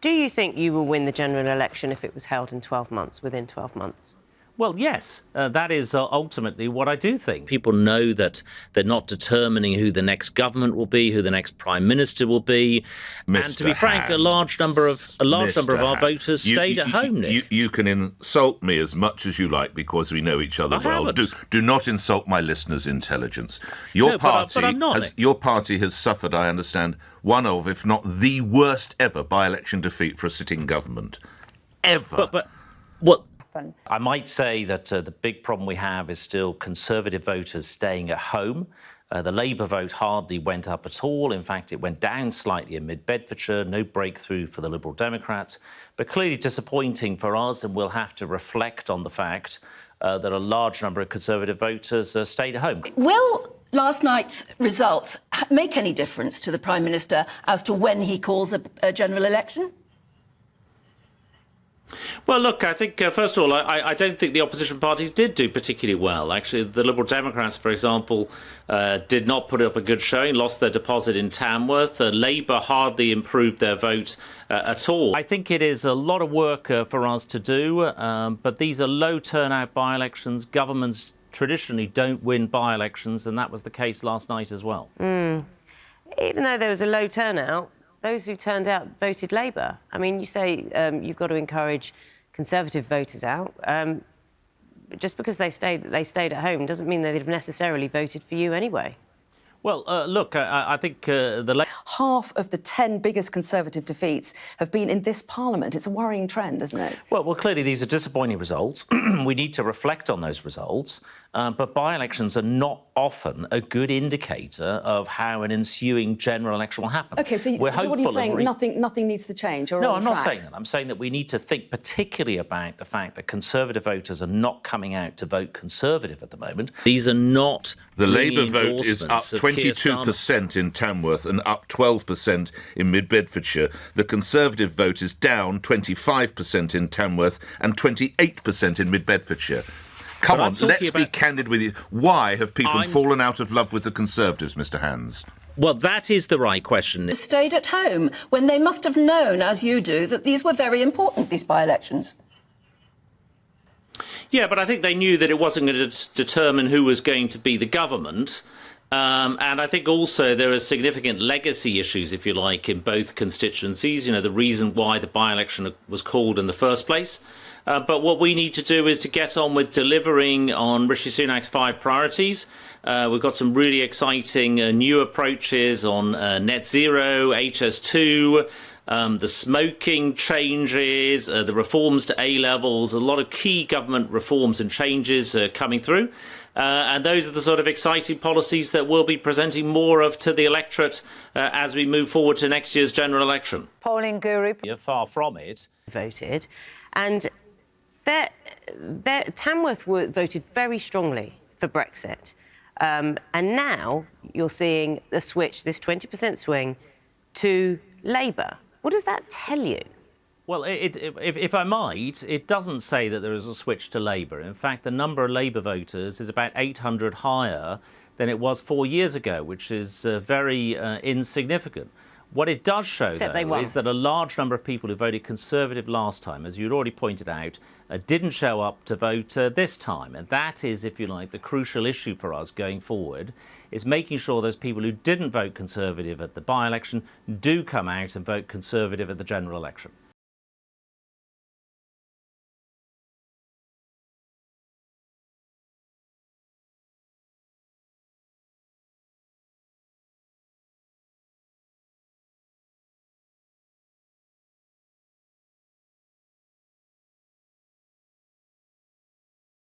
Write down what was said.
Do you think you will win the general election if it was held in 12 months, within 12 months? Well, yes, that is ultimately what I do think. People know that they're not determining who the next government will be, who the next prime minister will be, and to be frank, a large number of our voters stayed at home. Nick, you can insult me as much as you like because we know each other well. Do not insult my listeners' intelligence. Your party has suffered, I understand, one of, if not the worst ever, by-election defeat for a sitting government ever. But what? I might say that the big problem we have is still Conservative voters staying at home. The Labour vote hardly went up at all. In fact, it went down slightly in mid-Bedfordshire. No breakthrough for the Liberal Democrats. But clearly disappointing for us, and we'll have to reflect on the fact that a large number of Conservative voters stayed at home. Will last night's results make any difference to the Prime Minister as to when he calls a general election? Well, look, I think, first of all, I don't think the opposition parties did do particularly well. Actually, the Liberal Democrats, for example, did not put up a good showing, lost their deposit in Tamworth. Labour hardly improved their vote at all. I think it is a lot of work for us to do, but these are low turnout by-elections. Governments traditionally don't win by-elections, and that was the case last night as well. Even though there was a low turnout, those who turned out voted Labour. I mean, you say you've got to encourage Conservative voters out. Just because they stayed at home doesn't mean that they've necessarily voted for you anyway. Well, look, I think half of the 10 biggest Conservative defeats have been in this Parliament. It's a worrying trend, isn't it? Well, clearly these are disappointing results. We need to reflect on those results. But by-elections are not often a good indicator of how an ensuing general election will happen. OK, so what are you saying? Nothing needs to change? No, I'm not saying that. I'm saying that we need to think particularly about the fact that Conservative voters are not coming out to vote Conservative at the moment. These are not... The Labour vote is up 22% in Tamworth and up 12% in mid-Bedfordshire. The Conservative vote is down 25% in Tamworth and 28% in mid-Bedfordshire. Come on, let's be candid with you. Why have people fallen out of love with the Conservatives, Mr Hands? Well, that is the right question. Stayed at home when they must have known, as you do, that these were very important, these by-elections. Yeah, but I think they knew that it wasn't going to determine who was going to be the government. And I think also there are significant legacy issues, if you like, in both constituencies. You know, the reason why the by-election was called in the first place. But what we need to do is to get on with delivering on Rishi Sunak's 5 priorities. We've got some really exciting new approaches on net zero, HS2, the smoking changes, the reforms to A-levels, a lot of key government reforms and changes coming through. And those are the sort of exciting policies that we'll be presenting more of to the electorate as we move forward to next year's general election. Polling guru. You're far from it. Voted. And Tamworth voted very strongly for Brexit. And now you're seeing the switch, this 20% swing, to Labour. What does that tell you? Well, if I might, it doesn't say that there is a switch to Labour. In fact, the number of Labour voters is about 800 higher than it was 4 years ago, which is very insignificant. What it does show, though, is that a large number of people who voted Conservative last time, as you'd already pointed out, didn't show up to vote this time. And that is, if you like, the crucial issue for us going forward, is making sure those people who didn't vote Conservative at the by-election do come out and vote Conservative at the general election.